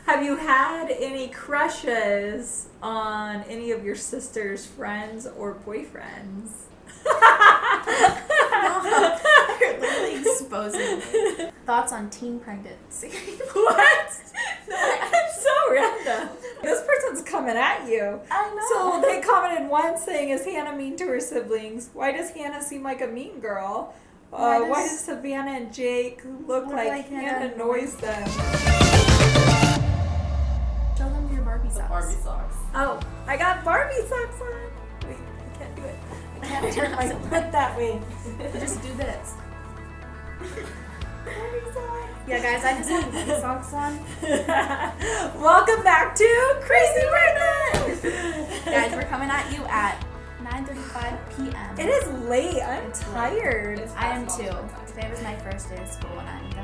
Have you had any crushes on any of your sister's friends or boyfriends? You're literally exposing me. Thoughts on teen pregnancy? What? That's so random. This person's coming at you. I know. So they commented once saying, is Hannah mean to her siblings? Why does Hannah seem like a mean girl? Why does Savannah and Jake look like Hannah annoys them? Show them your Barbie socks. Barbie socks. Oh, I got Barbie socks on. Wait, I can't do it. I can't turn my foot that way. Just do this. Barbie socks. Yeah, guys, I just have Barbie socks on. Welcome back to Crazy Birthday! Guys, we're coming at you at 9:35 p.m. It is late. I'm tired. I am too. Today was my first day of school, and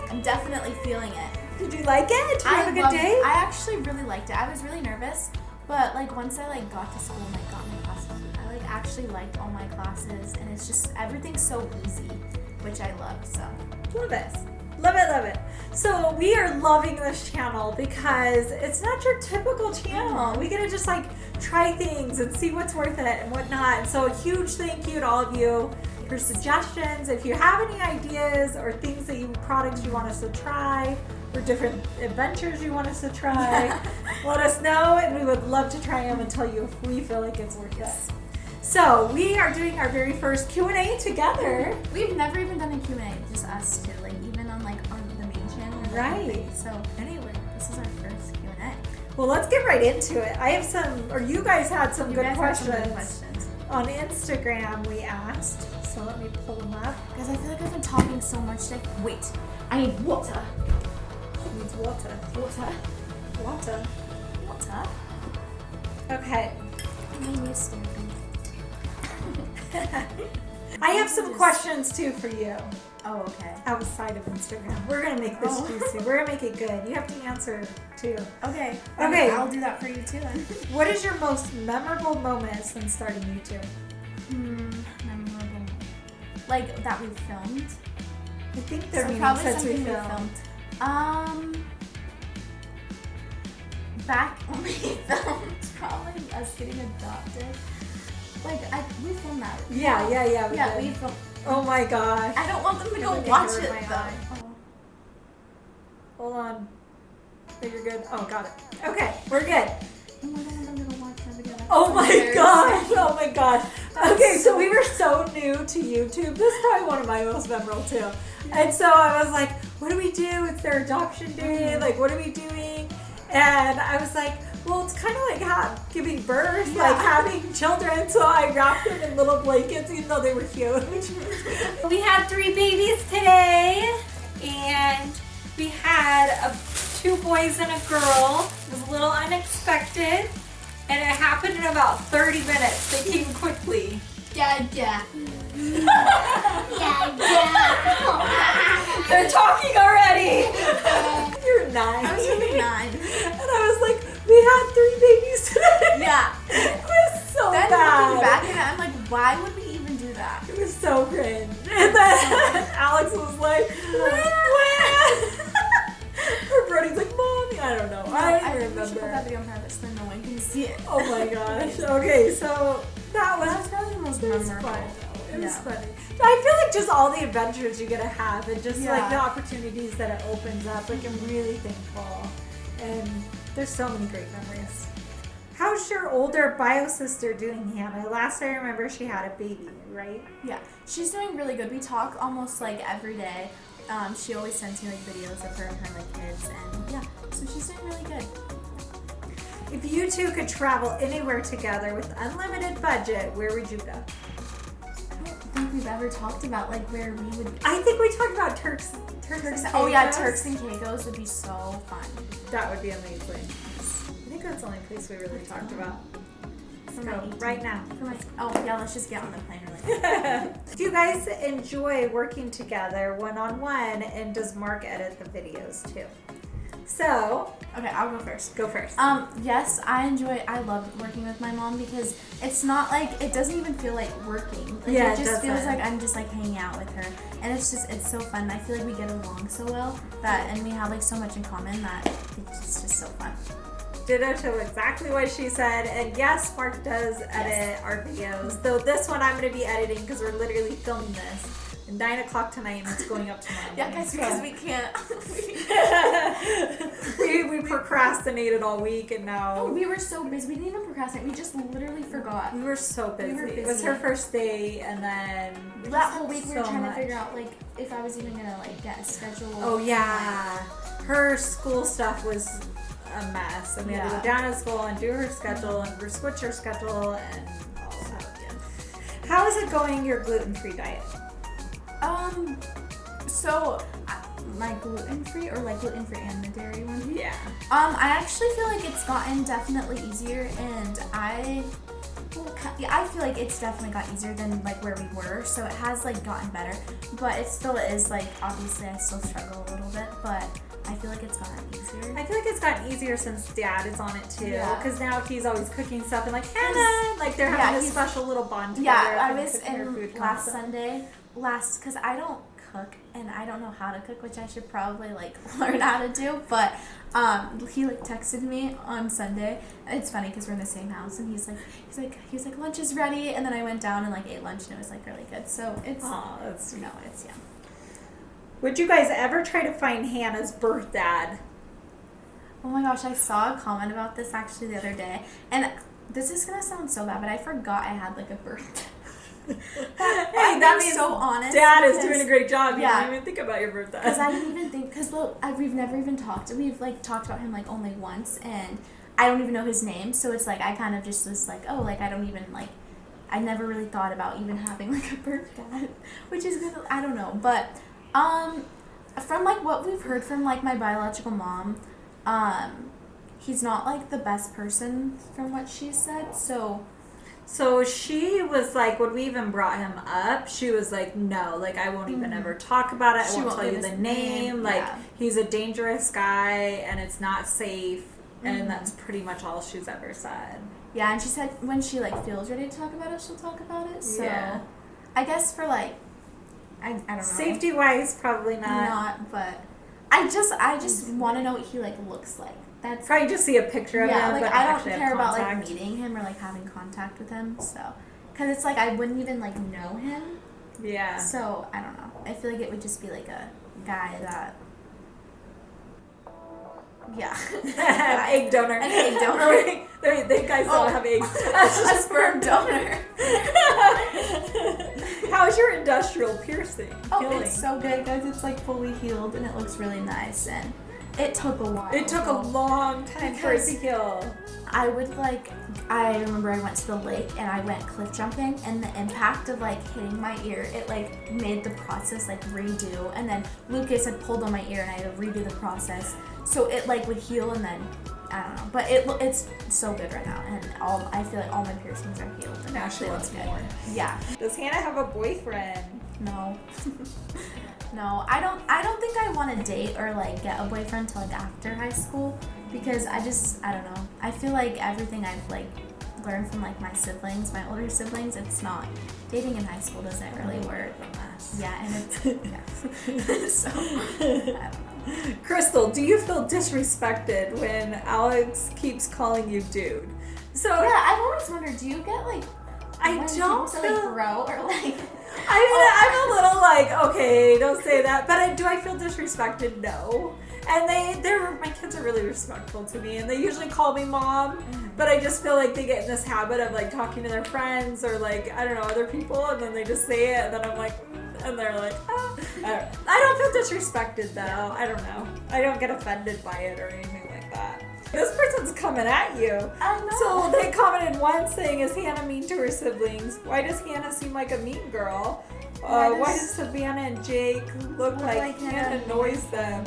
I'm definitely feeling it. Did you like it? Did you have a good day? I actually really liked it. I was really nervous, but like once I like got to school and like got my classes, I like actually liked all my classes, and it's just everything's so easy, which I love. So love it. Love it, love it. So we are loving this channel because it's not your typical channel. We get to just like try things and see what's worth it and whatnot. And so a huge thank you to all of you for suggestions. If you have any ideas or things that products you want us to try or different adventures you want us to try, let us know and we would love to try them and tell you if we feel like it's worth it. So we are doing our very first Q&A together. We've never even done a Q&A, just us two, like even on like on the main channel. Right. So anyway, this is our first Q&A. Well, let's get right into it. I have some, or you guys had some good questions. On Instagram we asked, so let me pull them up. Guys, I feel like I've been talking so much today. Wait, I need water. She needs water. Water. Water. Water? Okay. My new staring. I have some questions too for you. Oh, okay. Outside of Instagram. We're going to make this juicy. We're going to make it good. You have to answer too. Okay. Okay. I'll do that for you too then. What is your most memorable moment since starting YouTube? Memorable. Like that we filmed? I think they're meaning probably since we something filmed. Back when we filmed, probably us getting adopted. Like, we filmed that. Yeah, we filmed. Oh my gosh. I don't want them to go watch it though. Oh. Hold on. Oh, you're good. Oh, got it. Okay, we're good. Oh my god, I'm gonna watch that video. Oh my gosh. Oh my gosh. Okay, so we were so new to YouTube. This is probably one of my most memorable too. And so I was like, what do we do? It's their adoption day. Like, what are we doing? And I was like, well, it's kind of like giving birth, like having children. So I wrapped them in little blankets, even though they were huge. We had 3 babies today, and we had 2 boys and a girl. It was a little unexpected, and it happened in about 30 minutes. They came quickly. Yeah. They're talking already. You're 9. I was really 9. And I was like, we had 3 babies today. Yeah. It was so Then bad. looking back at it, I'm like, why would we even do that? It was so cringe. And then Alex was like, or Brody's like, Mommy, I don't know. I don't We should put remember. that video on purpose, then no one can see it. Oh my gosh. Okay, so that was probably the most memorable. memorable. It was funny. But I feel like just all the adventures you get to have and just like the opportunities that it opens up, like I'm really thankful. And there's so many great memories. How's your older bio sister doing, Hannah? Last I remember she had a baby, right? Yeah, she's doing really good. We talk almost like every day. She always sends me like videos of her and her like kids, and yeah, so she's doing really good. If you two could travel anywhere together with unlimited budget, where would you go? I don't think we've ever talked about like where we would. I think we talked about Turks and Oh yeah, Caicos. Turks and Caicos would be so fun. That would be amazing. I think that's the only place we really talked about. For So, my 18th. right now. Oh yeah, let's just get on the plane really. Do you guys enjoy working together one-on-one, and does Mark edit the videos too? So, Okay, I'll go first. go first. Yes, I love working with my mom because it's not like, it doesn't even feel like working. Like, Yeah, it just feels doesn't. like I'm just like hanging out with her. And it's so fun. I feel like we get along so well and we have like so much in common that it's just so fun. Ditto to exactly what she said. And yes, Mark does edit our videos. Though this one I'm going to be editing because we're literally filming this at 9 o'clock tonight and it's going up tomorrow. Yeah, guys, because we can't. we procrastinated all week and now... We were so busy. We didn't even procrastinate. We just literally forgot. We were so busy. We were busy. It was her first day and then... That whole week we were so trying much. to figure out like if I was even going to like get a schedule. Oh yeah. Her school stuff was a mess. And we had to go down to school and do her schedule and switch her schedule and all that. Yeah. How is it going, your gluten-free diet? So my gluten-free or like gluten-free and the dairy one? Yeah. I actually feel like it's gotten definitely easier and I feel like it's definitely got easier than like where we were, so it has like gotten better, but it still is like, obviously I still struggle a little bit, but I feel like it's gotten easier. I feel like it's gotten easier since Dad is on it too, Yeah. because now he's always cooking stuff and like Hannah, like they're having this special little bond together. Yeah, I was cooking her in food last constantly. Sunday, because I don't cook and I don't know how to cook, which I should probably like learn how to do, but he like texted me on Sunday. It's funny because we're in the same house and he's like lunch is ready, and then I went down and like ate lunch and it was like really good, so it's that's sweet. it's yeah. Would you guys ever try to find Hannah's birth dad? Oh my gosh, I saw a comment about this actually the other day, and this is gonna sound so bad, but I forgot I had like a birth. That means so honest. Dad is doing a great job. Yeah. You didn't even think about your birthday. Because I didn't even think, because we've never even talked. We've like talked about him like only once, and I don't even know his name. So it's like I kind of just was like, oh, like I don't even like. I never really thought about even having like a birth dad, which is good. I don't know, but from like what we've heard from like my biological mom, he's not like the best person from what she said. So she was like, when we even brought him up, she was like, no, like, I won't even ever talk about it. I won't tell you the name. Like, he's a dangerous guy and it's not safe. And that's pretty much all she's ever said. Yeah, and she said when she, like, feels ready to talk about it, she'll talk about it. So, yeah. I guess for, like, I don't know. Safety-wise, probably not. Not, but I just want to know what he, like, looks like. That's probably just see a picture of him, like, but I don't actually care have about, contact. like, meeting him or, like, having contact with him, so. Because it's, like, I wouldn't even, like, know him. Yeah. So, I don't know. I feel like it would just be, like, a guy that... Yeah. Egg donor. An egg donor. They guys don't have eggs. A sperm donor. How's your industrial piercing? Oh, healing? It's so good, guys. It's like fully healed and it looks really nice, and it took a while. It took a long time for it to heal. I remember I went to the lake and I went cliff jumping, and the impact of like hitting my ear, it like made the process like redo, and then Lucas had pulled on my ear and I had to redo the process. So it like would heal, and then I don't know, but it's so good right now, and I feel like all my piercings are healed. And Now she wants more. Yeah. Does Hannah have a boyfriend? No. No, I don't think I want to date or like get a boyfriend till like after high school, because I don't know. I feel like everything I've like learned from like my older siblings, it's not, dating in high school doesn't really work. Yeah, and it's so I don't know. Crystal, do you feel disrespected when Alex keeps calling you dude? So yeah, I've always wondered, do you get like I don't feel like bro or like I'm a little like, okay, don't say that, but do I feel disrespected? No. And my kids are really respectful to me, and they usually call me mom, but I just feel like they get in this habit of like talking to their friends or like, I don't know, other people, and then they just say it, and then I'm like, and they're like, oh. I don't feel disrespected though. I don't know. I don't get offended by it or anything like that. This person's coming at you. I know. So they commented once saying, is Hannah mean to her siblings? Why does Hannah seem like a mean girl? Why does Savannah and Jake look like Hannah annoys them?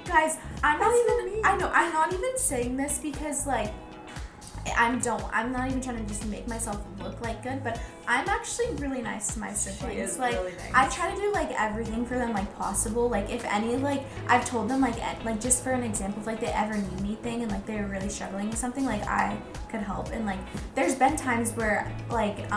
Guys, I'm not even saying this because like I'm not even trying to just make myself look like good, but I'm actually really nice to my siblings. She is like really nice. I try to do like everything for them like possible. Like if any like I've told them like just for an example, if like they ever need anything and like they're really struggling with something, like I could help. And like there's been times where like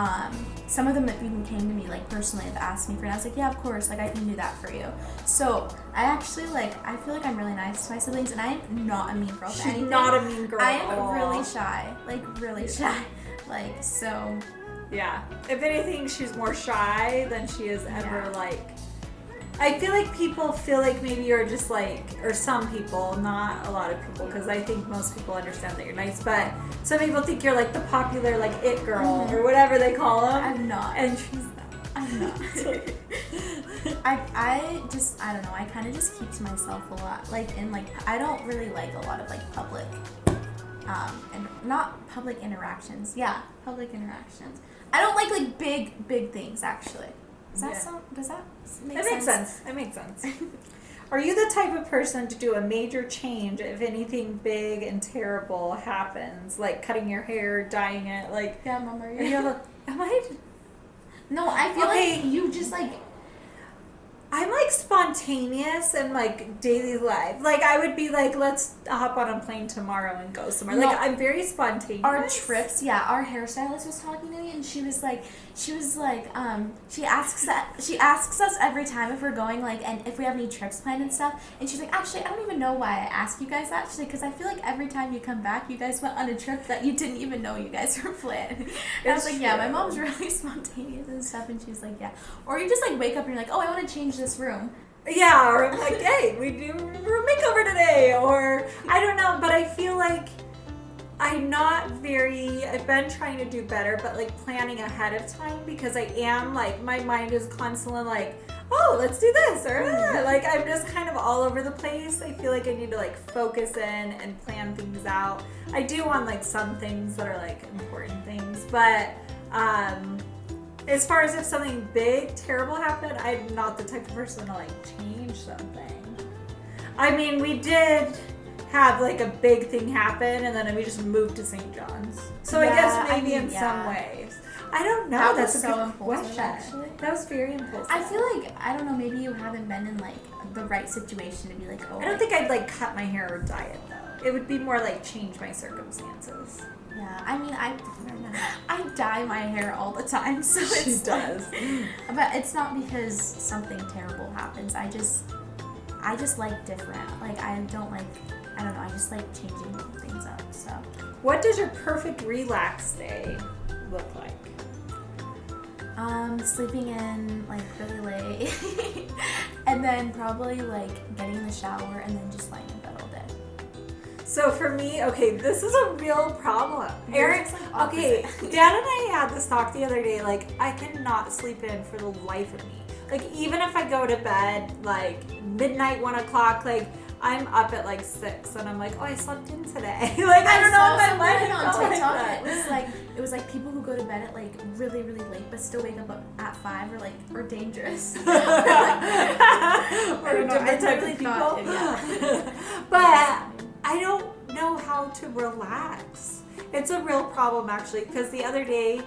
some of them even came to me like personally have asked me for it. I was like, yeah, of course, like I can do that for you. So I actually like I feel like I'm really nice to my siblings, and I am not a mean girl. She's not a mean girl. I am really shy, like really shy, like so. Yeah. If anything, she's more shy than she is ever like. I feel like people feel like maybe you're just like, or some people, not a lot of people, because I think most people understand that you're nice, but some people think you're like the popular like it girl or whatever they call them. I'm not. And she's not. I'm not. I just, I don't know, I kind of just keep to myself a lot. Like, in like, I don't really like a lot of like public, and not public interactions. Yeah, public interactions. I don't like big things actually. Does that make sense? It makes sense. Are you the type of person to do a major change if anything big and terrible happens, like cutting your hair, dyeing it, like? Yeah, Mom, are you? Am I? No, I feel like you just like. I'm like spontaneous in like daily life. Like I would be like, let's hop on a plane tomorrow and go somewhere. No, like I'm very spontaneous. Our trips, yeah. Our hairstylist was talking to me, and she was like, she asks us every time if we're going, like, and if we have any trips planned and stuff. And she's like, actually, I don't even know why I ask you guys that, actually, because I feel like every time you come back, you guys went on a trip that you didn't even know you guys were planning. And I was like, yeah, my mom's really spontaneous and stuff, and she's like, yeah. Or you just like wake up and you're like, oh, I want to change this room. Yeah, or I'm like, hey, we do room makeover today, or I don't know, but I feel like I've been trying to do better, but like planning ahead of time, because I am like, my mind is constantly like, oh, let's do this, or like I'm just kind of all over the place. I feel like I need to like focus in and plan things out. I do on like some things that are like important things, but as far as if something big, terrible happened, I'm not the type of person to like change something. I mean, we did have like a big thing happen, and then we just moved to St. John's. So I guess maybe in some ways. I don't know. That's a good question. Actually. That was very impulsive. I feel like, I don't know, maybe you haven't been in like the right situation to be like, oh. I don't think I'd like cut my hair or dye it though. It would be more like change my circumstances. Yeah, I mean, I dye my hair all the time, so she does. But it's not because something terrible happens. I just like different. Like I don't know. I just like changing things up. So. What does your perfect relax day look like? Sleeping in like really late, and then probably like getting in the shower and then just laying in bed all day. So for me, okay, this is a real problem. Erin's like, okay, Dad and I had this talk the other day, like, I cannot sleep in for the life of me. Like, even if I go to bed, like, midnight, 1 o'clock, like, I'm up at, like, 6, and I'm like, oh, I slept in today. Like, I don't know if my mind on TikTok, it was like people who go to bed at, like, really, really late, but still wake up at 5 or dangerous. or different type of people. Yeah. But I don't know how to relax. It's a real problem, actually, because the other day,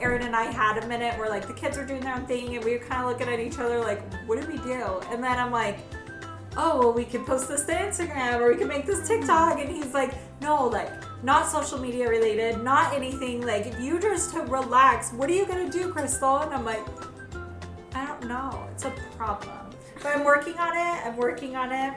Erin and I had a minute where like the kids were doing their own thing, and we were kind of looking at each other like, what do we do? And then I'm like, oh, well, we could post this to Instagram, or we could make this TikTok. And he's like, no, like, not social media related, not anything. Like, if you just relax, what are you gonna do, Crystal? And I'm like, I don't know. It's a problem. But I'm working on it.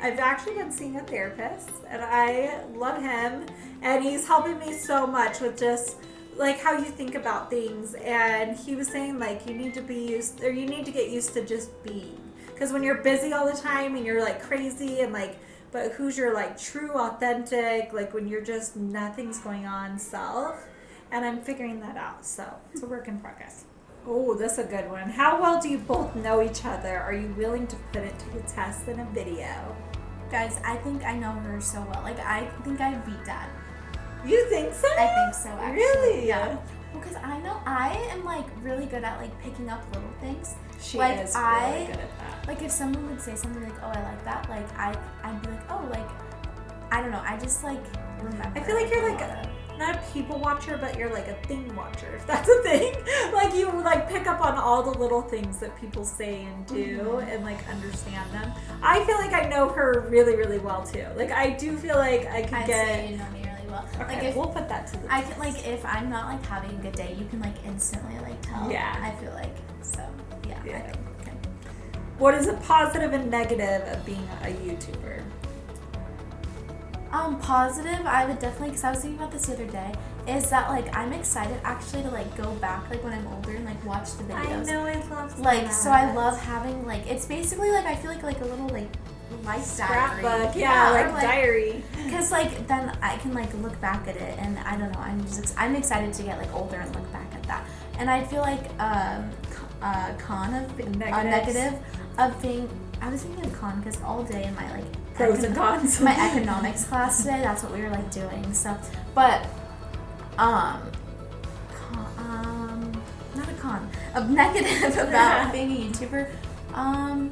I've actually been seeing a therapist, and I love him, and he's helping me so much with just like how you think about things. And he was saying like you need to get used to just being, because when you're busy all the time and you're like crazy and like, but who's your like true authentic, like when you're just nothing's going on self. And I'm figuring that out, so it's a work in progress. Oh, that's a good one. How well do you both know each other? Are you willing to put it to the test in a video? Guys, I think I know her so well. Like, I think I beat Dad. You think so? I think so, actually. Really? Yeah. Because I know I am, like, really good at, like, picking up little things. She like, is really good at that. Like, if someone would say something like, oh, I like that, like, I'd be like, oh, like, I don't know. I just like remember. I feel like you're like not a people watcher, but you're like a thing watcher, if that's a thing. Like you like pick up on all the little things that people say and do and like understand them. I feel like I know her really, really well too. Like I do feel like I'd say you know me really well. Okay, like if we'll put that to the I can like if I'm not like having a good day, you can like instantly like tell. Yeah. I feel like so. Yeah. Yeah. I think, okay. What is a positive and negative of being a YouTuber? Positive, I would definitely, because I was thinking about this the other day, is that like I'm excited actually to like go back like when I'm older and like watch the videos. I know, I love like that. so I love having like it's basically like I feel like a little like life diary. Scrapbook, yeah, like or, diary. Because like then I can like look back at it and I don't know, I'm excited to get like older and look back at that. And I feel like negative of being. I was thinking of con because all day in my like pros and cons. My economics class today, that's what we were like doing. So, but not a con. A negative about being a YouTuber. I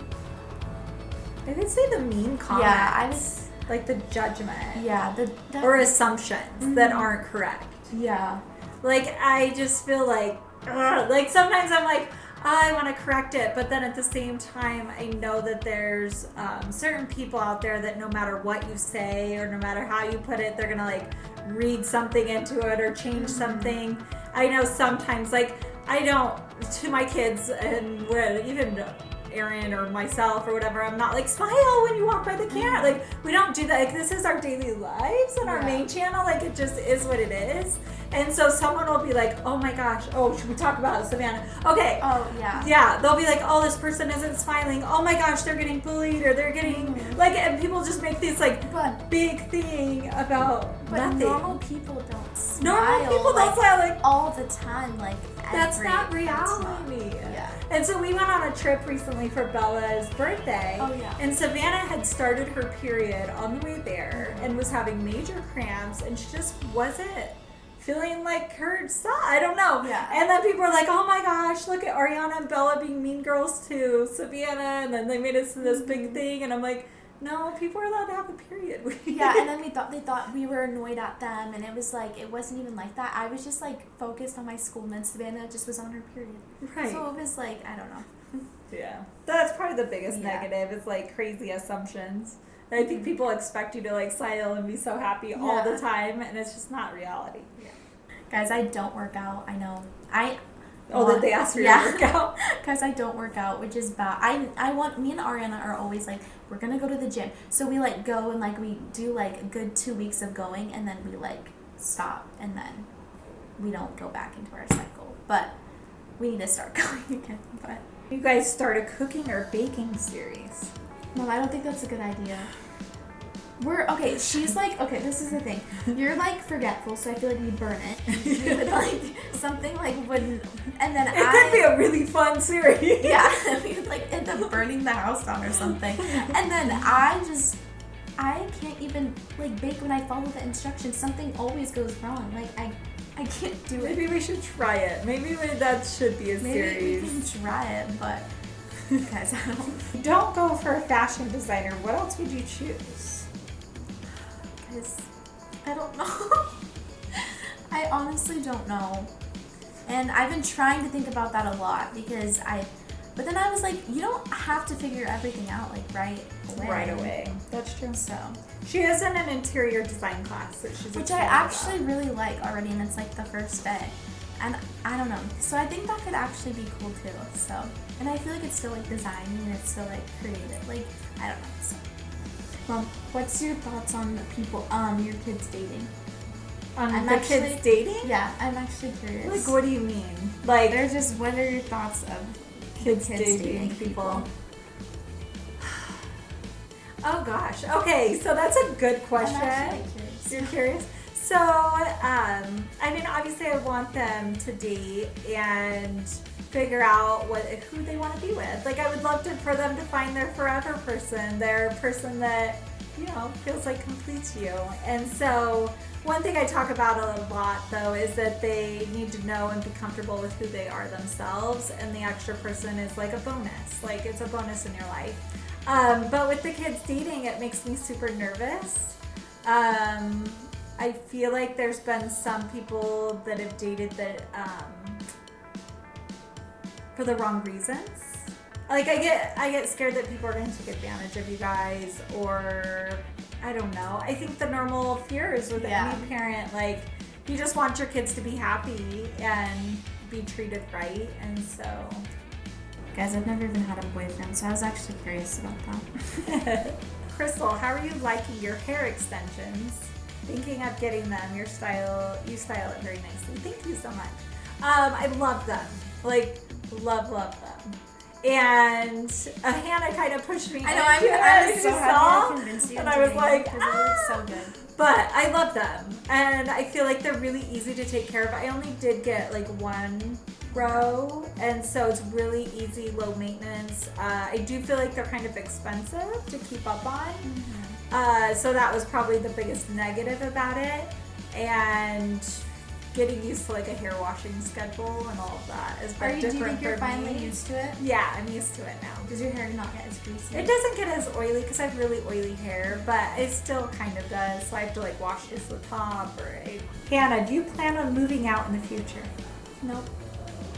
would say the mean comments. Yeah, I was like the judgment. Yeah, or assumptions that aren't correct. Yeah. Like I just feel like sometimes I'm like, I want to correct it, but then at the same time, I know that there's certain people out there that no matter what you say or no matter how you put it, they're gonna like read something into it or change something. I know sometimes, like I don't to my kids and even Aaron or myself or whatever, I'm not like smile when you walk by the camera. Like we don't do that. Like this is our daily lives on our main channel. Like it just is what it is. And so someone will be like, oh my gosh, should we talk about it, Savannah? Okay. Oh, yeah. Yeah, they'll be like, oh, this person isn't smiling. Oh my gosh, they're getting bullied or they're getting, and people just make this big thing about nothing. Normal people don't smile. Normal people don't smile like all the time, like that's not reality. Yeah. And so we went on a trip recently for Bella's birthday. Oh, yeah. And Savannah had started her period on the way there and was having major cramps and she just wasn't feeling like her son. I don't know. Yeah. And then people were like, oh my gosh, look at Ariana and Bella being mean girls to Savannah. And then they made it to this big thing. And I'm like, no, people are allowed to have a period. Yeah, and then they thought we were annoyed at them. And it was like, it wasn't even like that. I was just like focused on my school. And then Savannah just was on her period. Right. So it was like, I don't know. Yeah. That's probably the biggest negative. It's like crazy assumptions. I think people expect you to like smile and be so happy all the time, and it's just not reality. Yeah. Guys, I don't work out. I know. Did they ask for your workout? Guys, I don't work out, which is bad. Me and Ariana are always like, we're gonna go to the gym. So we like go and like we do like a good 2 weeks of going, and then we like stop, and then we don't go back into our cycle. But we need to start going again. But you guys start a cooking or baking series. Mom, I don't think that's a good idea. She's like, this is the thing. You're like forgetful, so I feel like we burn it. We would like something like wouldn't, and then it could be a really fun series. Yeah, we would like end up burning the house down or something. And then I can't even like bake when I follow the instructions. Something always goes wrong. Like I can't do it. Maybe we should try it. Maybe that should be a series. Maybe we can try it, but guys, don't go for a fashion designer. What else would you choose? I don't know. I honestly don't know. And I've been trying to think about that a lot but then I was like, you don't have to figure everything out like right away. That's true. So she is in an interior design class that she's which I actually really like already, and it's like the first day. And I don't know. So I think that could actually be cool too. So, and I feel like it's still like designing and it's still like creative. Like, I don't know. So. Mom, what's your thoughts on people, your kids dating? Kids dating? Yeah, I'm actually curious. Like, what do you mean? Like, what are your thoughts of kids dating people? Oh gosh. Okay, so that's a good question. I'm actually curious. You're curious? So, I mean, obviously I want them to date and figure out who they want to be with. Like, I would love for them to find their forever person, their person that, feels like completes you. And so one thing I talk about a lot, though, is that they need to know and be comfortable with who they are themselves, and the extra person is like a bonus. Like, it's a bonus in your life. But with the kids dating, it makes me super nervous. I feel like there's been some people that have dated that for the wrong reasons. Like I get scared that people are going to take advantage of you guys, or I don't know. I think the normal fears with any parent, like you just want your kids to be happy and be treated right, and so. Guys, I've never even had a boyfriend, so I was actually curious about that. Crystal, how are you liking your hair extensions? Thinking of getting them. You style it very nicely. Thank you so much. I love them. Like, love them. And Hannah kind of pushed me. I know, I was so happy to convince you. And I was like, because it looks so good. But I love them. And I feel like they're really easy to take care of. I only did get like one row, and so it's really easy, low maintenance. I do feel like they're kind of expensive to keep up on. So that was probably the biggest negative about it. And getting used to like a hair washing schedule and all of that is very different. Do you think you're finally used to it? Yeah, I'm used to it now. Does your hair not get as greasy? It doesn't get as oily because I have really oily hair, but it still kind of does. So I have to like wash just the top. Hannah, do you plan on moving out in the future? Nope.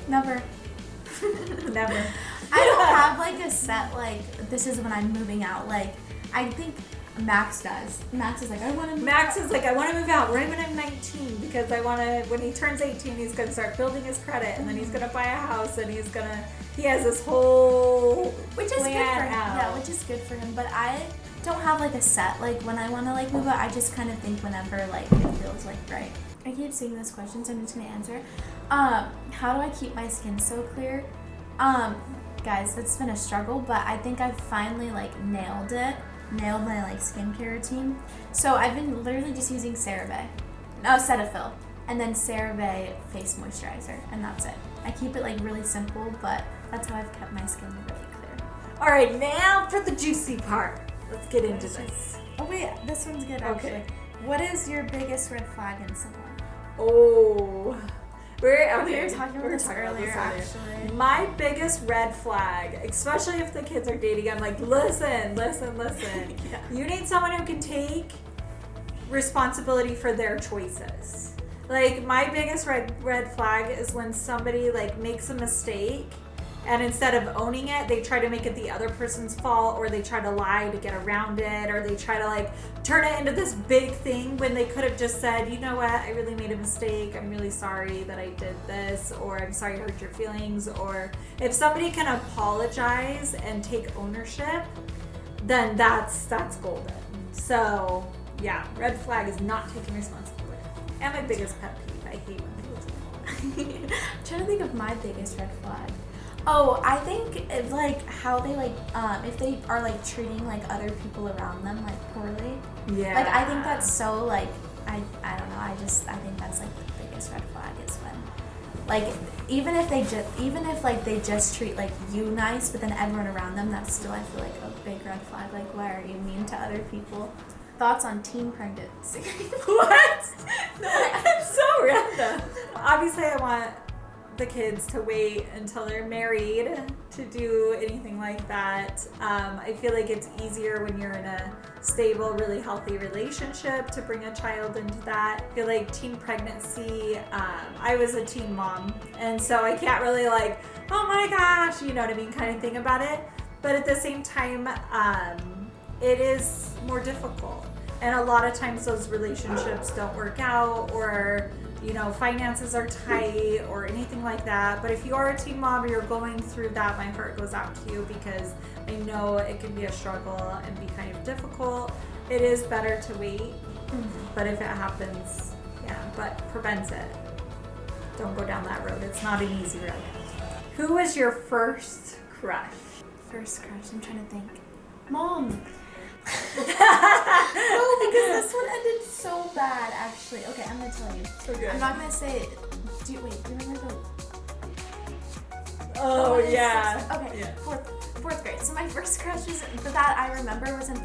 Never. Never. I don't have like a set, like, this is when I'm moving out. Like, I think Max does. Max is like, I want to move out. Is like, I want to move out right when I'm 19 because I want to, when he turns 18, he's going to start building his credit and then he's going to buy a house and he has this whole which is good for him. Yeah, which is good for him. But I don't have like a set, like when I want to like move out, I just kind of think whenever like it feels like right. I keep seeing this question, so I'm just going to answer. How do I keep my skin so clear? Guys, it's been a struggle, but I think I've finally like nailed my like skincare routine. So I've been literally just using Cetaphil, and then CeraVe face moisturizer, and that's it. I keep it like really simple, but that's how I've kept my skin really clear. All right, now for the juicy part. Let's get into this. Oh wait, this one's good actually. Okay. What is your biggest red flag in someone? Oh. We were talking about this earlier, actually. My biggest red flag, especially if the kids are dating, I'm like, listen. Yeah. You need someone who can take responsibility for their choices. Like, my biggest red flag is when somebody, like, makes a mistake, and instead of owning it, they try to make it the other person's fault, or they try to lie to get around it, or they try to, like, turn it into this big thing when they could have just said, you know what, I really made a mistake, I'm really sorry that I did this, or I'm sorry I hurt your feelings. Or if somebody can apologize and take ownership, then that's golden. So yeah, red flag is not taking responsibility. And my biggest pet peeve, I hate when people do that. I'm trying to think of my biggest red flag. Oh, I think it's like how they like if they are like treating like other people around them like poorly. Yeah. Like I think that's so like I don't know. I think that's like the biggest red flag is when like even if they just treat like you nice, but then everyone around them, that's still I feel like a big red flag. Like why are you mean to other people? Thoughts on teen pregnancy? What? No, that's so random. Obviously, I want the kids to wait until they're married to do anything like that. I feel like it's easier when you're in a stable, really healthy relationship to bring a child into that. I feel like teen pregnancy, I was a teen mom, and so I can't really like, oh my gosh, you know what I mean, kind of thing about it. But at the same time, it is more difficult. And a lot of times those relationships don't work out, or you know, finances are tight or anything like that. But if you are a teen mom or you're going through that, my heart goes out to you because I know it can be a struggle and be kind of difficult. It is better to wait, but if it happens, yeah, but prevents it. Don't go down that road. It's not an easy road. Who was your first crush? First crush, I'm trying to think. Mom. No, because this one ended so bad, actually. Okay, I'm gonna tell you. Okay. I'm not gonna say it. Do you remember the... Oh, yeah. Okay, yeah. Fourth grade. So my first crush that I remember was in,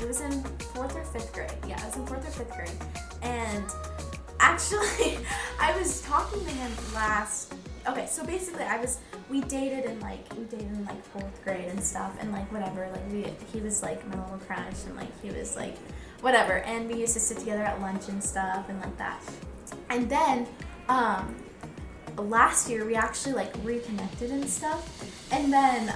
it was in 4th or 5th grade. Yeah, it was in 4th or 5th grade. And actually, I was talking to him okay, so basically we dated in like 4th grade and stuff, and like whatever, like he was like my little crush, and like he was like whatever. And we used to sit together at lunch and stuff and like that. And then last year we actually like reconnected and stuff. And then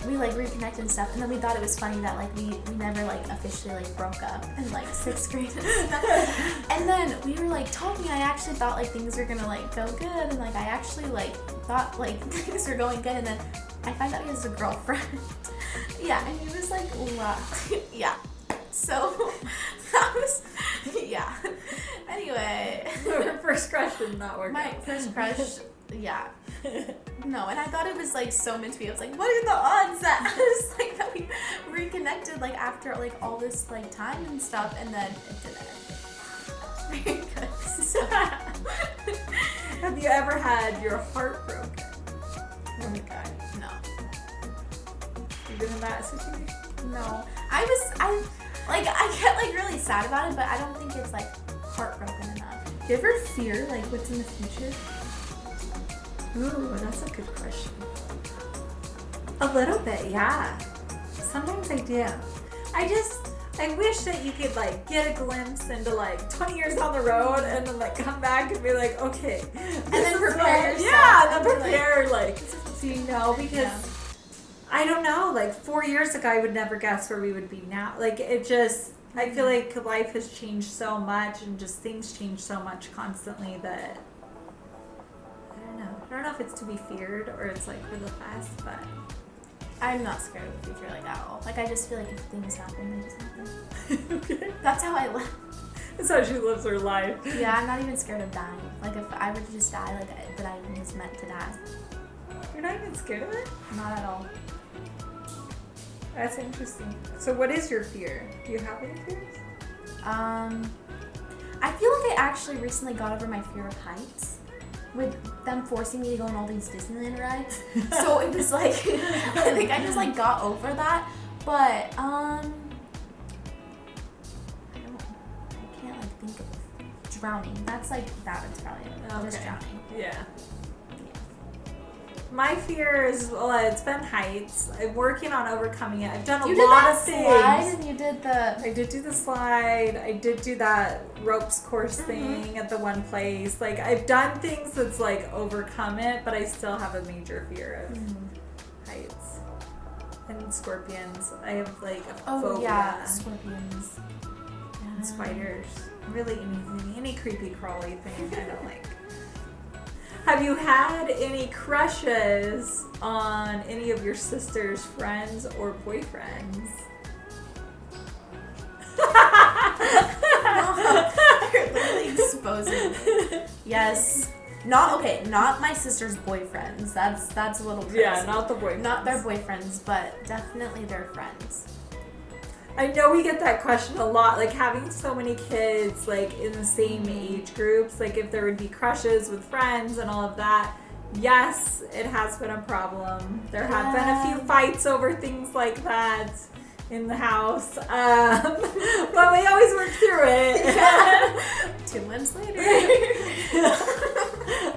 we like reconnected and stuff, and then we thought it was funny that like we never like officially like broke up in like 6th grade and stuff. And then we were like talking. I actually thought like things were gonna like go good, and like I actually like thought like things were going good, and then I find out he has a girlfriend. Yeah, and he was like, yeah. So that was, yeah. Anyway, Your first crush did not work. My first crush, yeah. No, and I thought it was like so meant to be. I was like, what are the odds that just like that we reconnected like after like all this like time and stuff, and then it didn't. Very good. So. Have you ever had your heart broken? Oh my god, no. You've been in that situation? No. I get like really sad about it, but I don't think it's like heartbroken enough. Do you ever fear like what's in the future? Ooh, that's a good question. A little bit, yeah. Sometimes I do. I wish that you could like get a glimpse into like 20 years down the road and then like come back and be like, okay. And then prepare yourself. Yeah, and then prepare like so you know, because I don't know, like 4 years ago I would never guess where we would be now. Like it just, I feel like life has changed so much and just things change so much constantly that I don't know if it's to be feared or it's like for the best, but I'm not scared of the future like at all. Like I just feel like if things happen, they just happen. okay. That's how I live. That's how she lives her life. Yeah, I'm not even scared of dying. Like if I were to just die, like that I was meant to die. You're not even scared of it? Not at all. That's interesting. So what is your fear? Do you have any fears? I feel like I actually recently got over my fear of heights. With them forcing me to go on all these Disneyland rides. So it was like, I think I just like got over that. But, I can't like think of drowning. That's like, that's probably it. Okay. Just drowning. Yeah. My fear is, well, it's been heights. I'm working on overcoming it. I've done a lot of things. Slide and you did I did do the slide. I did do that ropes course thing at the one place. Like, I've done things that's like overcome it, but I still have a major fear of heights. And scorpions. I have like a phobia. Yeah, scorpions. And spiders. Really any creepy crawly thing I don't like. Have you had any crushes on any of your sister's friends or boyfriends? You're literally exposing me. Yes. Not my sister's boyfriends. That's a little crazy. Yeah, not the boyfriends. Not their boyfriends, but definitely their friends. I know we get that question a lot, like having so many kids like in the same age groups, like if there would be crushes with friends and all of that. Yes, it has been a problem. There have been a few fights over things like that in the house, but we always work through it. 2 months later.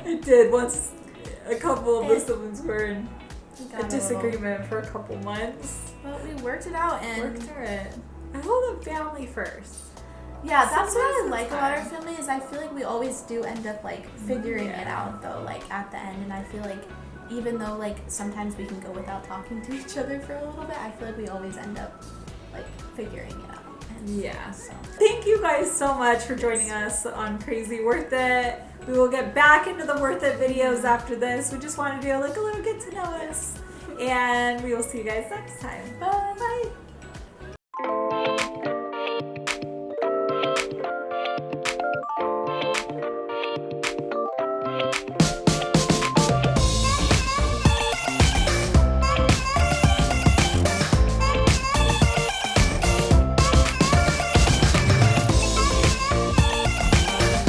I did once. A couple of the siblings were in a disagreement for a couple months. But we worked it out and worked through it. I hold up family first. Yeah, that's what I Sometimes like it's about our hard. family is I feel like we always do end up like figuring it out though, like at the end. And I feel like even though like sometimes we can go without talking to each other for a little bit, I feel like we always end up like figuring it out. And yeah. So thank you guys so much for joining us on Crazy Worth It. We will get back into the Worth It videos after this. We just want to do like a little get to know us. And we will see you guys next time. Bye.